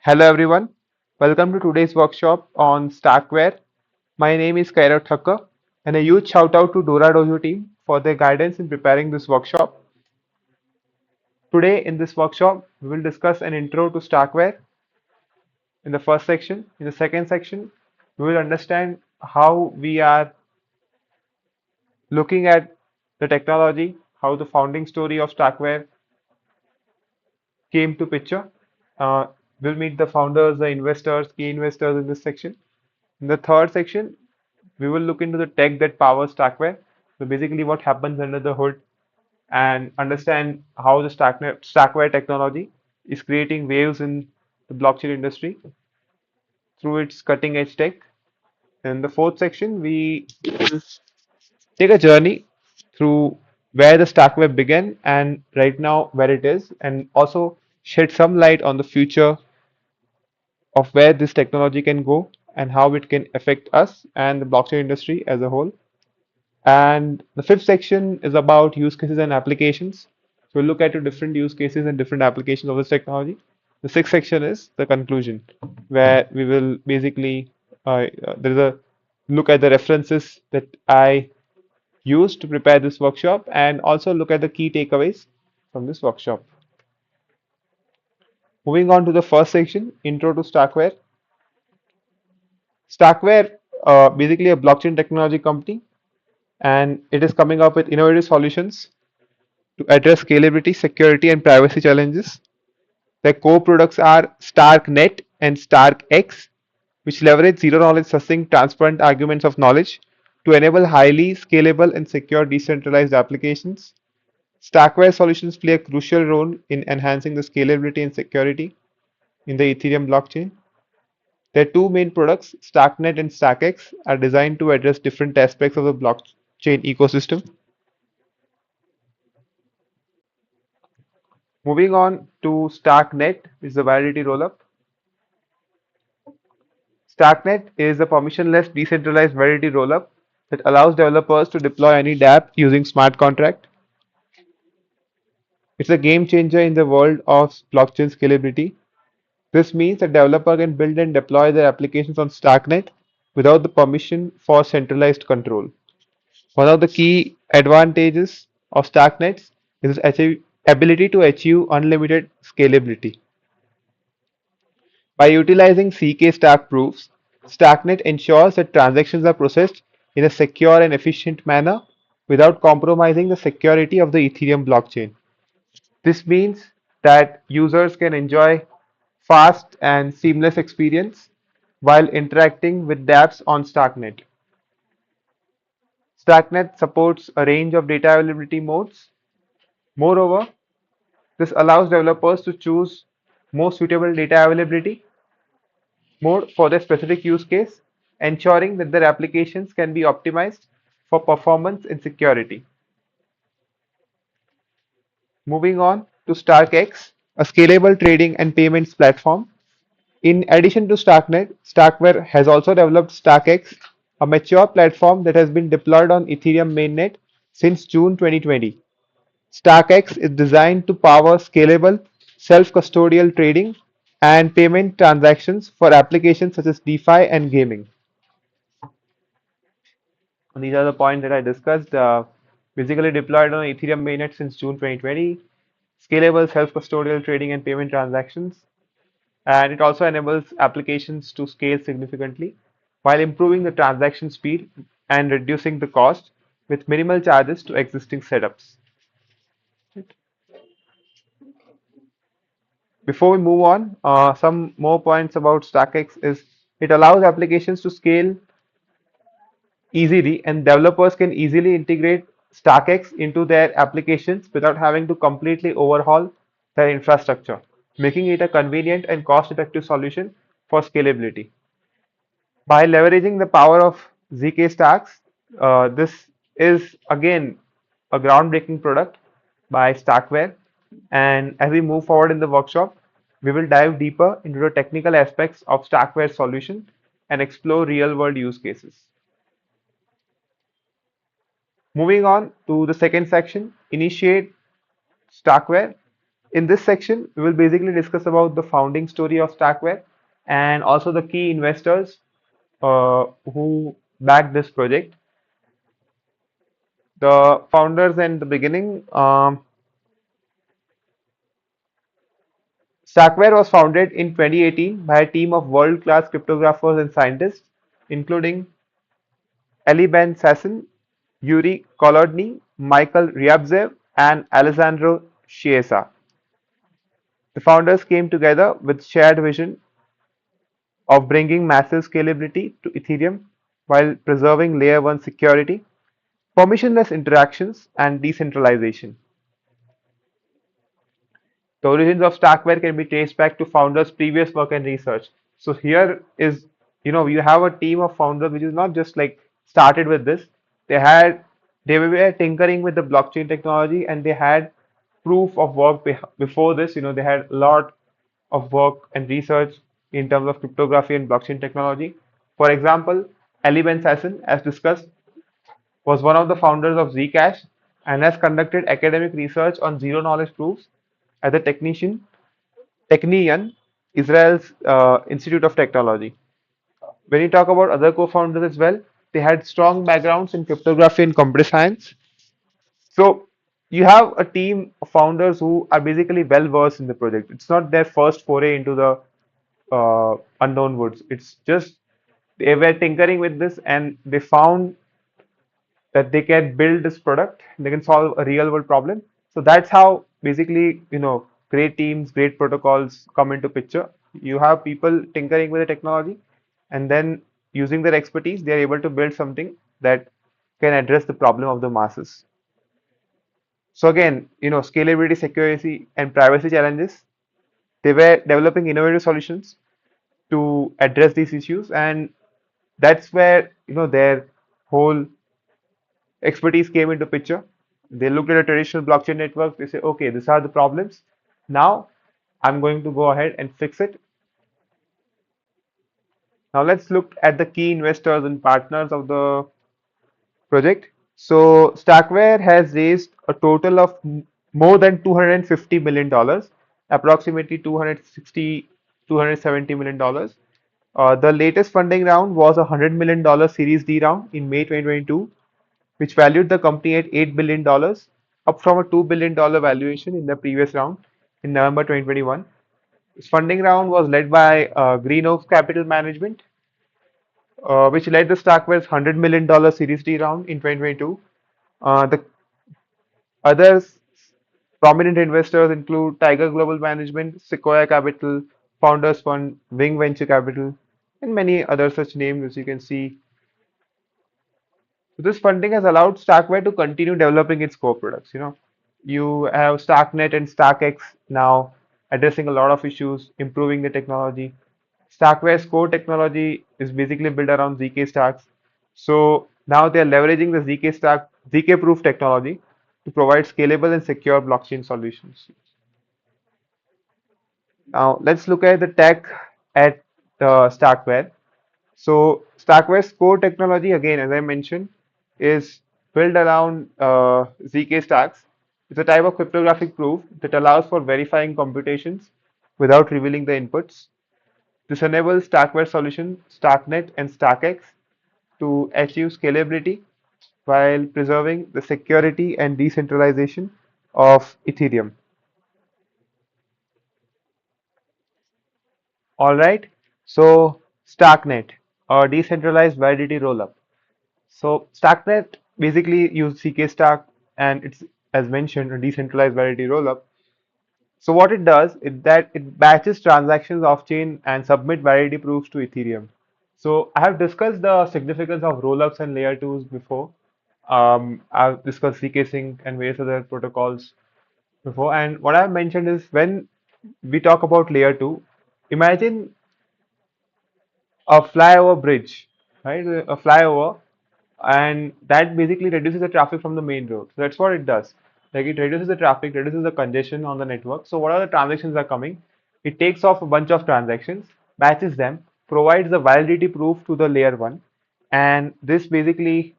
Hello everyone, welcome to today's workshop on Starkware. My name is Kairav Thakkar and a huge shout out to Dora Dojo team for their guidance in preparing this workshop. Today in this workshop, we will discuss an intro to Starkware in the first section. In the second section, we will understand how we are looking at the technology, how the founding story of Starkware came to picture. Uh, we'll meet the founders, the investors, key investors in this section. In the third section, we will look into the tech that powers Starkware. So basically what happens under the hood and understand how the Starkware technology is creating waves in the blockchain industry through its cutting edge tech. In the fourth section, we will take a journey through where the Starkware began and right now where it is, and also shed some light on the future of where this technology can go and how it can affect us and the blockchain industry as a whole. And the fifth section is about use cases and applications. So we'll look at the different use cases and different applications of this technology. The sixth section is the conclusion, where we will basically there's a look at the references that I used to prepare this workshop and also look at the key takeaways from this workshop. Moving on to the first section, intro to Starkware. Starkware, basically a blockchain technology company, and it is coming up with innovative solutions to address scalability, security, and privacy challenges. Their core products are StarkNet and StarkX, which leverage zero knowledge succinct transparent arguments of knowledge to enable highly scalable and secure decentralized applications. Starkware solutions play a crucial role in enhancing the scalability and security in the Ethereum blockchain. Their two main products, StarkNet and StarkX, are designed to address different aspects of the blockchain ecosystem. Moving on to StarkNet, which is the validity rollup. StarkNet is a permissionless decentralized validity rollup that allows developers to deploy any dApp using smart contract. It's a game changer in the world of blockchain scalability. This means a developer can build and deploy their applications on StarkNet without the permission for centralized control. One of the key advantages of StarkNet is its ability to achieve unlimited scalability. By utilizing CK Stack proofs, StackNet ensures that transactions are processed in a secure and efficient manner without compromising the security of the Ethereum blockchain. This means that users can enjoy fast and seamless experience while interacting with dApps on StackNet. StackNet supports a range of data availability modes. Moreover, this allows developers to choose most suitable data availability mode for their specific use case, ensuring that their applications can be optimized for performance and security. Moving on to StarkX, a scalable trading and payments platform. In addition to StarkNet, Starkware has also developed StarkX, a mature platform that has been deployed on Ethereum mainnet since June 2020. StarkX is designed to power scalable, self-custodial trading and payment transactions for applications such as DeFi and gaming. These are the points that I discussed. Basically deployed on Ethereum mainnet since June 2020, scalable self-custodial trading and payment transactions, and it also enables applications to scale significantly while improving the transaction speed and reducing the cost with minimal charges to existing setups. Before we move on, some more points about StackX is it allows applications to scale easily, and developers can easily integrate StackX into their applications without having to completely overhaul their infrastructure, making it a convenient and cost-effective solution for scalability. By leveraging the power of ZK Stacks, this is again a groundbreaking product by Starkware. And as we move forward in the workshop, we will dive deeper into the technical aspects of Starkware's solution and explore real-world use cases. Moving on to the second section, initiate Starkware. In this section, we will basically discuss about the founding story of Starkware and also the key investors who backed this project. The founders and the beginning. Starkware was founded in 2018 by a team of world-class cryptographers and scientists, including Eli Ben Sasson, Yuri Kolodny, Michael Ryabtsev, and Alessandro Chiesa. The founders came together with shared vision of bringing massive scalability to Ethereum while preserving layer 1 security, permissionless interactions, and decentralization. The origins of Starkware can be traced back to founders' previous work and research. So here is, you have a team of founders which is not just like started with this. They were tinkering with the blockchain technology and they had proof of work before this. They had a lot of work and research in terms of cryptography and blockchain technology. For example, Ali Ben Sasson, as discussed, was one of the founders of Zcash and has conducted academic research on zero knowledge proofs as a technician, Israel's Institute of Technology. When you talk about other co-founders as well, they had strong backgrounds in cryptography and computer science. So you have a team of founders who are basically well versed in the project. It's not their first foray into the unknown woods. It's just they were tinkering with this and they found that they can build this product, they can solve a real world problem. So that's how basically, great teams, great protocols come into picture. You have people tinkering with the technology and then using their expertise, they are able to build something that can address the problem of the masses. So again, scalability, security, and privacy challenges. They were developing innovative solutions to address these issues, and that's where their whole expertise came into picture. They looked at a traditional blockchain network. They say, okay, these are the problems. Now I'm going to go ahead and fix it. Now let's look at the key investors and partners of the project. So Starkware has raised a total of more than $250 million, approximately 260, $270 million. The latest funding round was a $100 million Series D round in May 2022, which valued the company at $8 billion, up from a $2 billion valuation in the previous round in November 2021. This funding round was led by Green Oaks Capital Management, which led the Starkware's $100 million Series D round in 2022. The other prominent investors include Tiger Global Management, Sequoia Capital, Founders Fund, Wing Venture Capital, and many other such names as you can see. So this funding has allowed Starkware to continue developing its core products. You have Starknet and StarkX now addressing a lot of issues, improving the technology. Starkware's core technology is basically built around ZK stacks. So now they are leveraging the ZK proof technology to provide scalable and secure blockchain solutions. Now let's look at the tech at Starkware. So Starkware's core technology, again, as I mentioned, is built around ZK stacks. It's a type of cryptographic proof that allows for verifying computations without revealing the inputs. This enables Starkware solution, Starknet and StarkX to achieve scalability while preserving the security and decentralization of Ethereum. All right. So Starknet, or decentralized validity rollup. So Starknet basically uses CK Stack and it's, as mentioned, a decentralized validity rollup. So what it does is that it batches transactions off chain and submit validity proofs to Ethereum. So I have discussed the significance of rollups and layer twos before. I've discussed CK Sync and various other protocols before. And what I've mentioned is when we talk about layer two, imagine a flyover bridge, right? A flyover, and that basically reduces the traffic from the main road. So that's what it does. Like it reduces the traffic, reduces the congestion on the network. So what are the transactions are coming? It takes off a bunch of transactions, batches them, provides the validity proof to the layer one, and this basically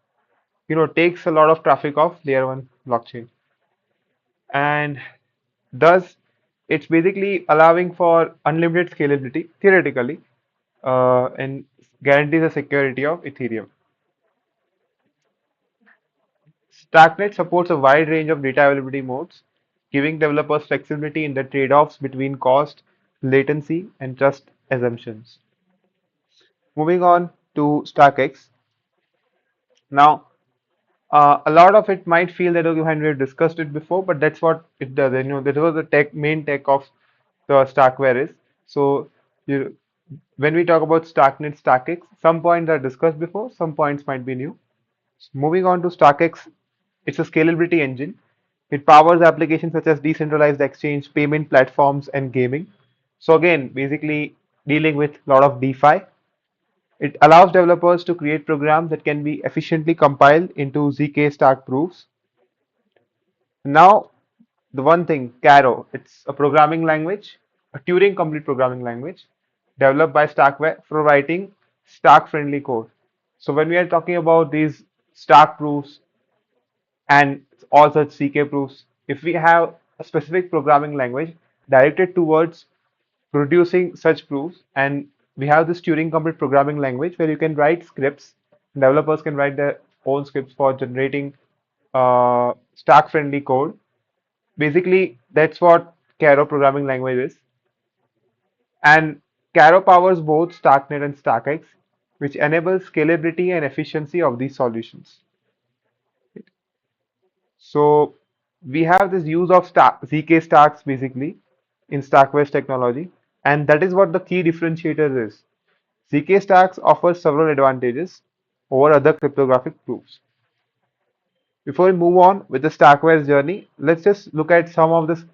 takes a lot of traffic off layer one blockchain. And thus it's basically allowing for unlimited scalability theoretically, and guarantees the security of Ethereum. Stacknet supports a wide range of data availability modes, giving developers flexibility in the trade-offs between cost, latency, and trust assumptions. Moving on to StackX. Now, a lot of it might feel that okay, fine, we've discussed it before, but that's what it does. And, that was the main tech of the Starkware is. So, you, when we talk about StackNet, StackX, some points are discussed before, some points might be new. Moving on to StackX, it's a scalability engine. It powers applications such as decentralized exchange, payment platforms, and gaming. So again, basically dealing with a lot of DeFi. It allows developers to create programs that can be efficiently compiled into ZK Stack proofs. Now, the one thing, Caro, it's a programming language, a Turing complete programming language developed by Starkware for writing Stack friendly code. So when we are talking about these Stack proofs and all such CK proofs, if we have a specific programming language directed towards producing such proofs, and we have this Turing complete programming language where you can write scripts, developers can write their own scripts for generating stack friendly code. Basically, that's what Caro programming language is. And Caro powers both StackNet and StackX, which enables scalability and efficiency of these solutions. So we have this use of ZK stacks basically in Stackware's technology, and that is what the key differentiator is. ZK stacks offer several advantages over other cryptographic proofs. Before we move on with the Stackware's journey, let's just look at some of the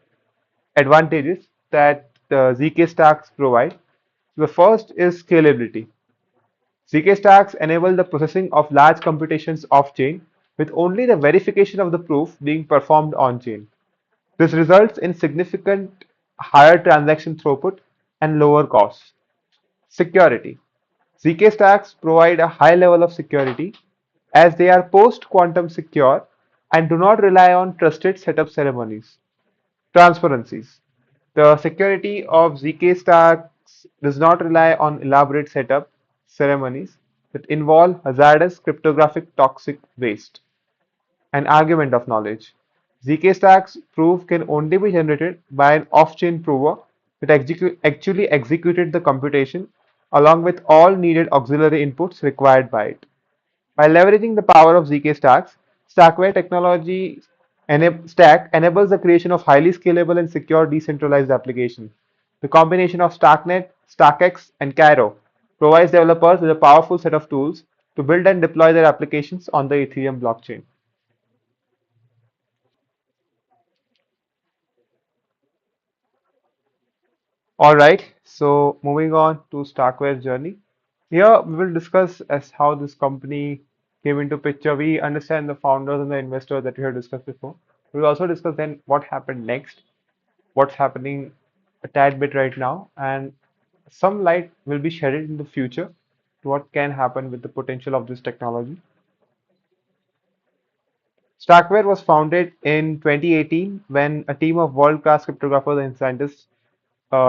advantages that the ZK stacks provide. The first is scalability. ZK stacks enable the processing of large computations off-chain with only the verification of the proof being performed on-chain. This results in significant higher transaction throughput and lower costs. Security. ZK stacks provide a high level of security as they are post-quantum secure and do not rely on trusted setup ceremonies. Transparencies. The security of ZK stacks does not rely on elaborate setup ceremonies that involve hazardous cryptographic toxic waste. An argument of knowledge. ZK stacks proof can only be generated by an off-chain prover that actually executed the computation along with all needed auxiliary inputs required by it. By leveraging the power of ZK stacks, Stackware technology stack enables the creation of highly scalable and secure decentralized applications. The combination of StackNet, StackX, and Cairo provides developers with a powerful set of tools to build and deploy their applications on the Ethereum blockchain. All right, so moving on to Starkware's journey. Here we will discuss as how this company came into picture. We understand the founders and the investors that we have discussed before. We'll also discuss then what happened next, what's happening a tad bit right now, and some light will be shed in the future to what can happen with the potential of this technology. Starkware was founded in 2018 when a team of world-class cryptographers and scientists,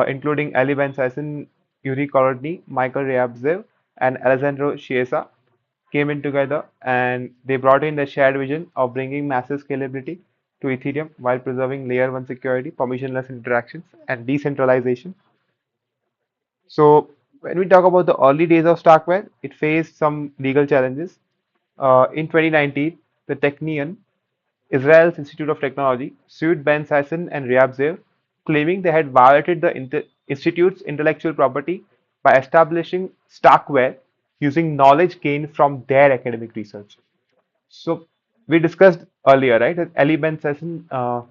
including Ali Ben Sasson, Yuri Korodny, Michael Ryabtsev, and Alessandro Chiesa, came in together and they brought in the shared vision of bringing massive scalability to Ethereum while preserving layer 1 security, permissionless interactions, and decentralization. So, when we talk about the early days of Starkware, it faced some legal challenges. In 2019, the Technion, Israel's Institute of Technology, sued Ben Sasson and Ryabtsev, claiming they had violated the institute's intellectual property by establishing Starkware using knowledge gained from their academic research. So we discussed earlier, right, that Ali Ben Sasson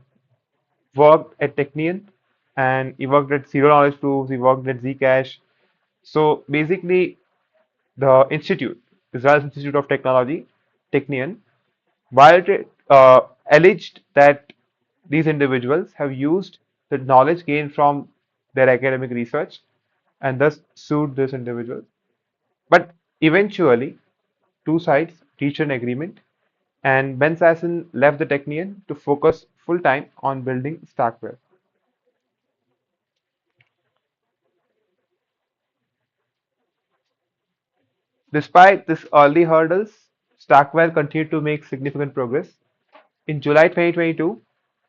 worked at Technion and he worked at Zero Knowledge Proofs, he worked at Zcash. So basically, the institute, Israel's Institute of Technology, Technion, alleged that these individuals have used the knowledge gained from their academic research and thus sued this individual. But eventually, two sides reached an agreement, and Ben Sasson left the Technion to focus full time on building Starkware. Despite these early hurdles, Starkware continued to make significant progress. In July 2022,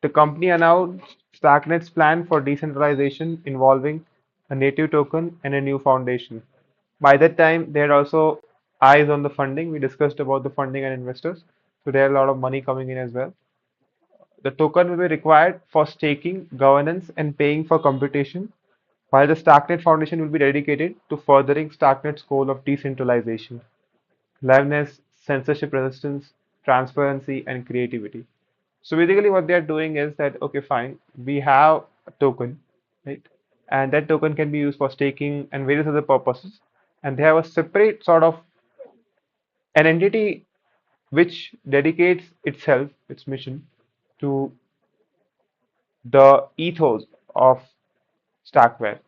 the company announced Starknet's plan for decentralization involving a native token and a new foundation. By that time, they had also eyes on the funding. We discussed about the funding and investors. So there are a lot of money coming in as well. The token will be required for staking, governance, and paying for computation, while the Starknet Foundation will be dedicated to furthering Starknet's goal of decentralization, liveness, censorship resistance, transparency, and creativity. So basically, what they are doing is that, okay, fine, we have a token, right? And that token can be used for staking and various other purposes. And they have a separate sort of an entity which dedicates itself, its mission, to the ethos of Starkware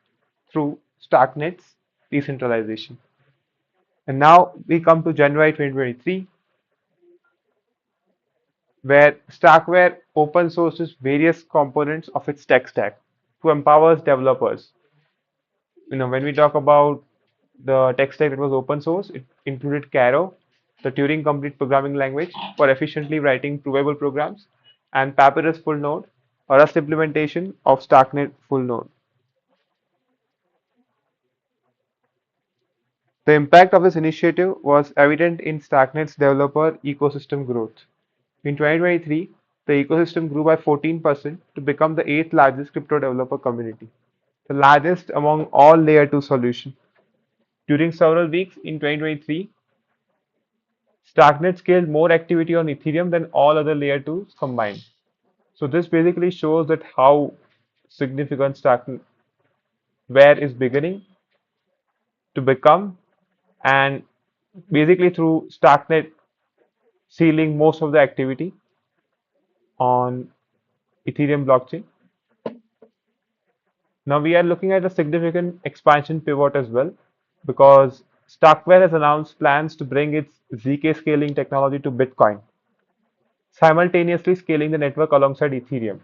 through Starknet's decentralization. And now we come to January 2023, where Starkware open sources various components of its tech stack to empower developers. When we talk about the tech stack that was open source, it included Kairav, the Turing complete programming language for efficiently writing provable programs, and Papyrus full node, a Rust implementation of Starknet full node. The impact of this initiative was evident in Starknet's developer ecosystem growth. In 2023, the ecosystem grew by 14% to become the eighth largest crypto developer community, the largest among all layer 2 solutions. During several weeks in 2023, Starknet scaled more activity on Ethereum than all other layer 2s combined. So this basically shows that how significant Starknet is beginning to become, and basically through Starknet sealing most of the activity on Ethereum blockchain. Now we are looking at a significant expansion pivot as well, because Starkware has announced plans to bring its ZK scaling technology to Bitcoin, simultaneously scaling the network alongside Ethereum.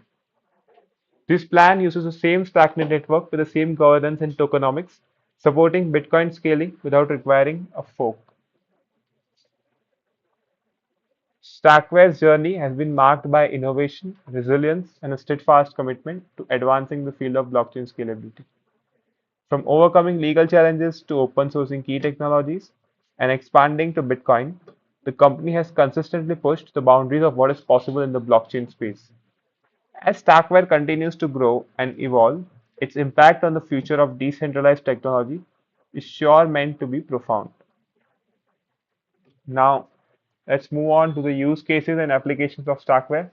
This plan uses the same Starknet network with the same governance and tokenomics, supporting Bitcoin scaling without requiring a fork. Starkware's journey has been marked by innovation, resilience, and a steadfast commitment to advancing the field of blockchain scalability. From overcoming legal challenges to open sourcing key technologies and expanding to Bitcoin, the company has consistently pushed the boundaries of what is possible in the blockchain space. As Starkware continues to grow and evolve, its impact on the future of decentralized technology is sure meant to be profound. Now, let's move on to the use cases and applications of Starkware.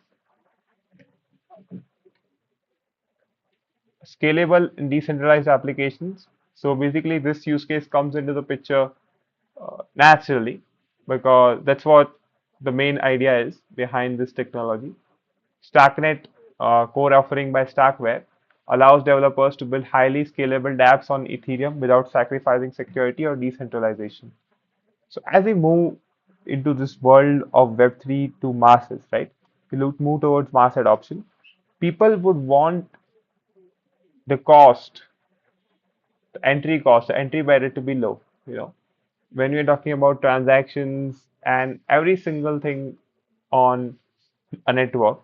Scalable and decentralized applications. So basically, this use case comes into the picture naturally, because that's what the main idea is behind this technology. Starknet, core offering by Starkware, allows developers to build highly scalable dApps on Ethereum without sacrificing security or decentralization. So as we move into this world of Web3 to masses, right? We move towards mass adoption. People would want the cost, the entry barrier to be low. You know, when we're talking about transactions and every single thing on a network,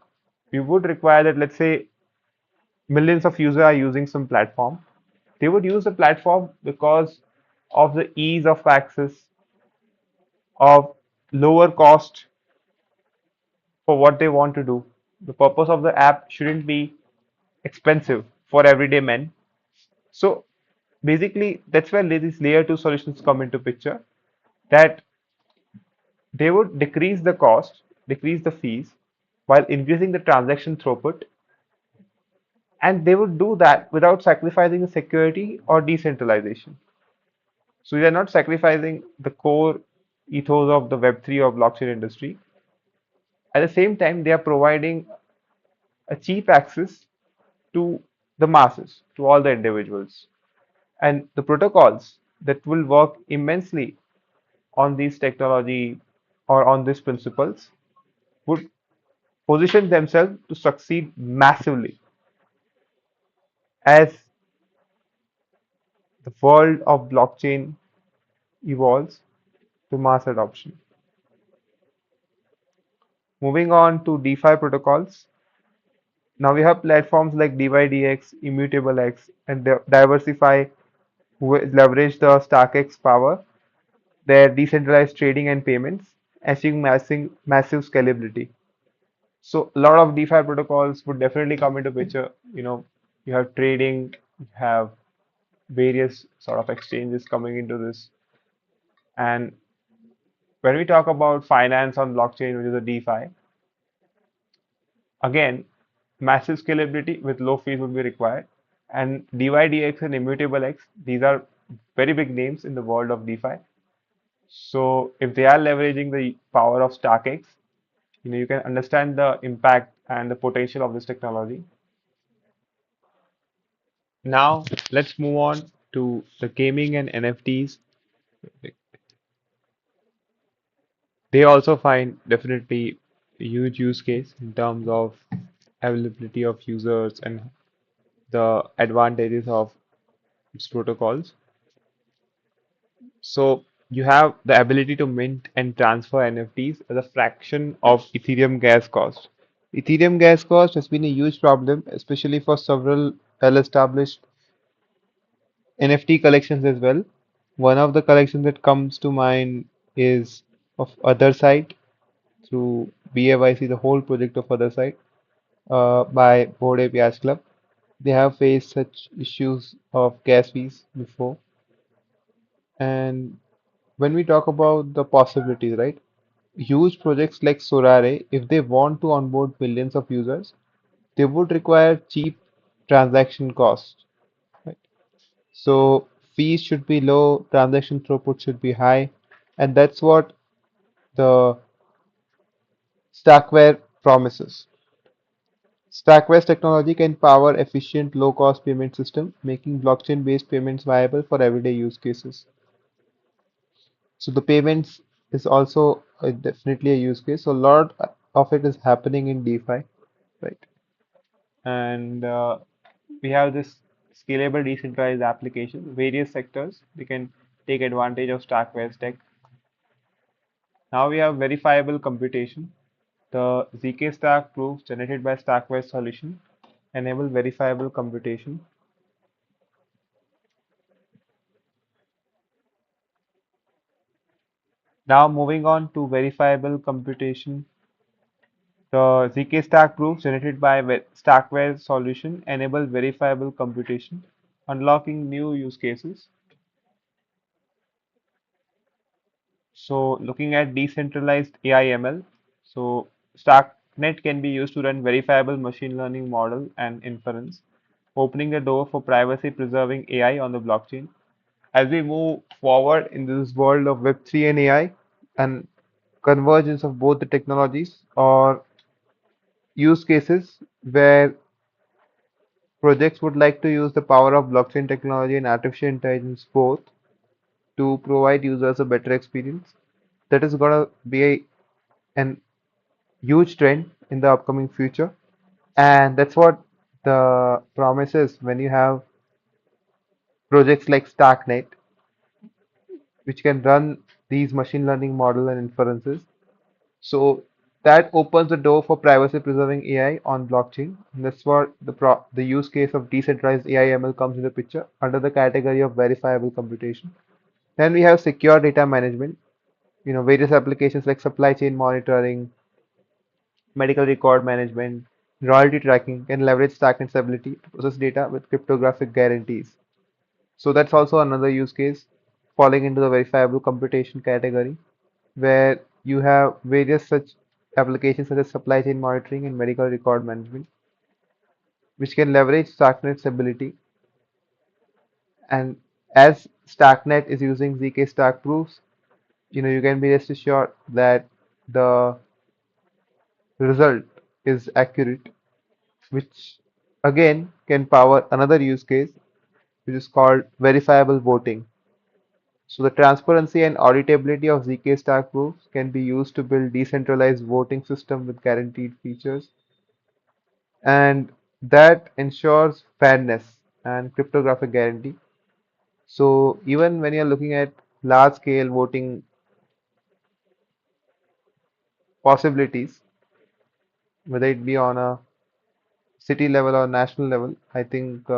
we would require that, let's say, millions of users are using some platform. They would use the platform because of the ease of access, of lower cost for what they want to do. The purpose of the app shouldn't be expensive for everyday men. So basically, that's where these layer 2 solutions come into picture, that they would decrease the cost, decrease the fees, while increasing the transaction throughput, and they would do that without sacrificing the security or decentralization. So they are not sacrificing the core ethos of the Web3 or blockchain industry. At the same time, they are providing a cheap access to the masses, to all the individuals. And the protocols that will work immensely on these technology or on these principles would position themselves to succeed massively as the world of blockchain evolves. to mass adoption. Moving on to DeFi protocols. Now we have platforms like DYDX, Immutable X, and Diversify who leverage the StarkX power, their decentralized trading and payments, achieving massive scalability. So a lot of DeFi protocols would definitely come into picture. You have trading, you have various sort of exchanges coming into this. And when we talk about finance on blockchain, which is a DeFi, again, massive scalability with low fees would be required. And DYDX and Immutable X, these are very big names in the world of DeFi. So if they are leveraging the power of StarkX, you can understand the impact and the potential of this technology. Now let's move on to the gaming and NFTs. They also find definitely a huge use case in terms of availability of users and the advantages of its protocols. So you have the ability to mint and transfer NFTs as a fraction of Ethereum gas cost. Ethereum gas cost has been a huge problem, especially for several well-established NFT collections as well. One of the collections that comes to mind is of Other Side through BAYC, the whole project of Other Side by Board Ape Yacht Club. They have faced such issues of gas fees before. And when we talk about the possibilities, right? Huge projects like Sorare, if they want to onboard millions of users, they would require cheap transaction costs. Right? So fees should be low, transaction throughput should be high, and that's what the Starkware promises. Starkware's technology can power efficient, low-cost payment system, making blockchain-based payments viable for everyday use cases. So the payments is also definitely a use case. So a lot of it is happening in DeFi, right? And we have this scalable decentralized application, various sectors. We can take advantage of Stackware's tech. Now we have verifiable computation. The ZK stack proofs generated by Stackware's solution enable verifiable computation. Now moving on to verifiable computation. The ZK stack proofs generated by Stackware's solution enable verifiable computation, unlocking new use cases. So looking at decentralized AI/ML, so Starknet can be used to run verifiable machine learning model and inference, opening the door for privacy-preserving AI on the blockchain. As we move forward in this world of Web3 and AI and convergence of both the technologies or use cases where projects would like to use the power of blockchain technology and artificial intelligence both to provide users a better experience. That is going to be an huge trend in the upcoming future. And that's what the promise is when you have projects like Starknet, which can run these machine learning model and inferences. So that opens the door for privacy preserving AI on blockchain. And that's what the use case of decentralized AI ML comes into picture under the category of verifiable computation. Then we have secure data management. Various applications like supply chain monitoring, medical record management, royalty tracking can leverage Stacknet's ability to process data with cryptographic guarantees. So that's also another use case falling into the verifiable computation category, where you have various such applications such as supply chain monitoring and medical record management, which can leverage Stacknet's ability. And as Stacknet is using ZK Stack proofs, you can be rest assured that the result is accurate, which again can power another use case, which is called verifiable voting. So the transparency and auditability of ZK Stack proofs can be used to build decentralized voting system with guaranteed features, and that ensures fairness and cryptographic guarantee. So even when you're looking at large scale voting possibilities, whether it be on a city level or national level. I think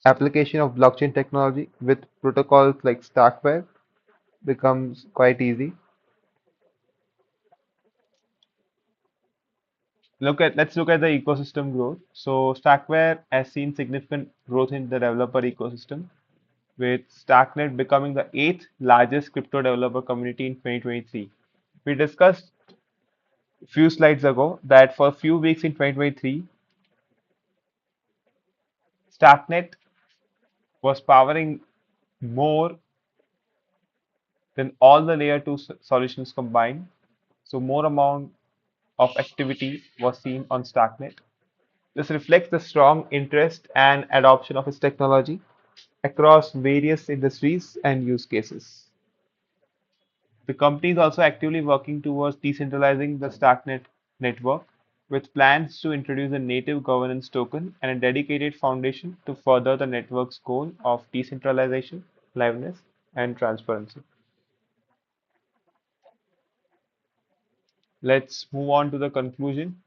application of blockchain technology with protocols like Starkware becomes quite easy. Let's look at the ecosystem growth. So Starkware has seen significant growth in the developer ecosystem, with Starknet becoming the eighth largest crypto developer community in 2023. We discussed a few slides ago that for a few weeks in 2023, Starknet was powering more than all the layer 2 solutions combined. So more amount of activity was seen on Starknet. This reflects the strong interest and adoption of its technology across various industries and use cases. The company is also actively working towards decentralizing the Starknet network, with plans to introduce a native governance token and a dedicated foundation to further the network's goal of decentralization, liveness, and transparency. Let's move on to the conclusion.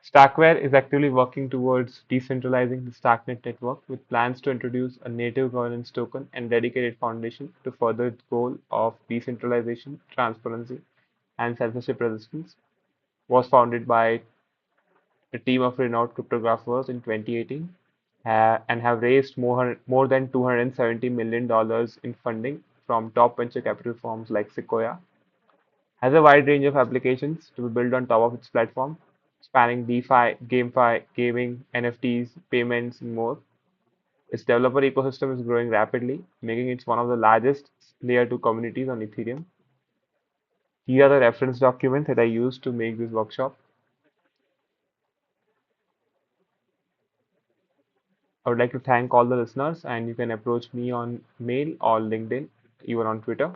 Starkware is actively working towards decentralizing the Starknet network with plans to introduce a native governance token and dedicated foundation to further its goal of decentralization, transparency, and censorship resistance. Was founded by a team of renowned cryptographers in 2018 and have raised more than $270 million in funding from top venture capital firms like Sequoia. Has a wide range of applications to be built on top of its platform, spanning DeFi, GameFi, gaming, NFTs, payments, and more. Its developer ecosystem is growing rapidly, making it one of the largest layer 2 communities on Ethereum. Here are the reference documents that I used to make this workshop. I would like to thank all the listeners, and you can approach me on mail or LinkedIn, even on Twitter.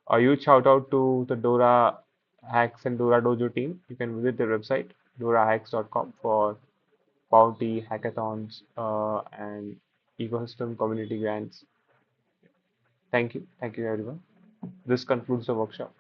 A huge shout out to the Dora Hacks and Dora Dojo team. You can visit their website, dorahacks.com, for bounty, hackathons, and ecosystem community grants. Thank you. Thank you, everyone. This concludes the workshop.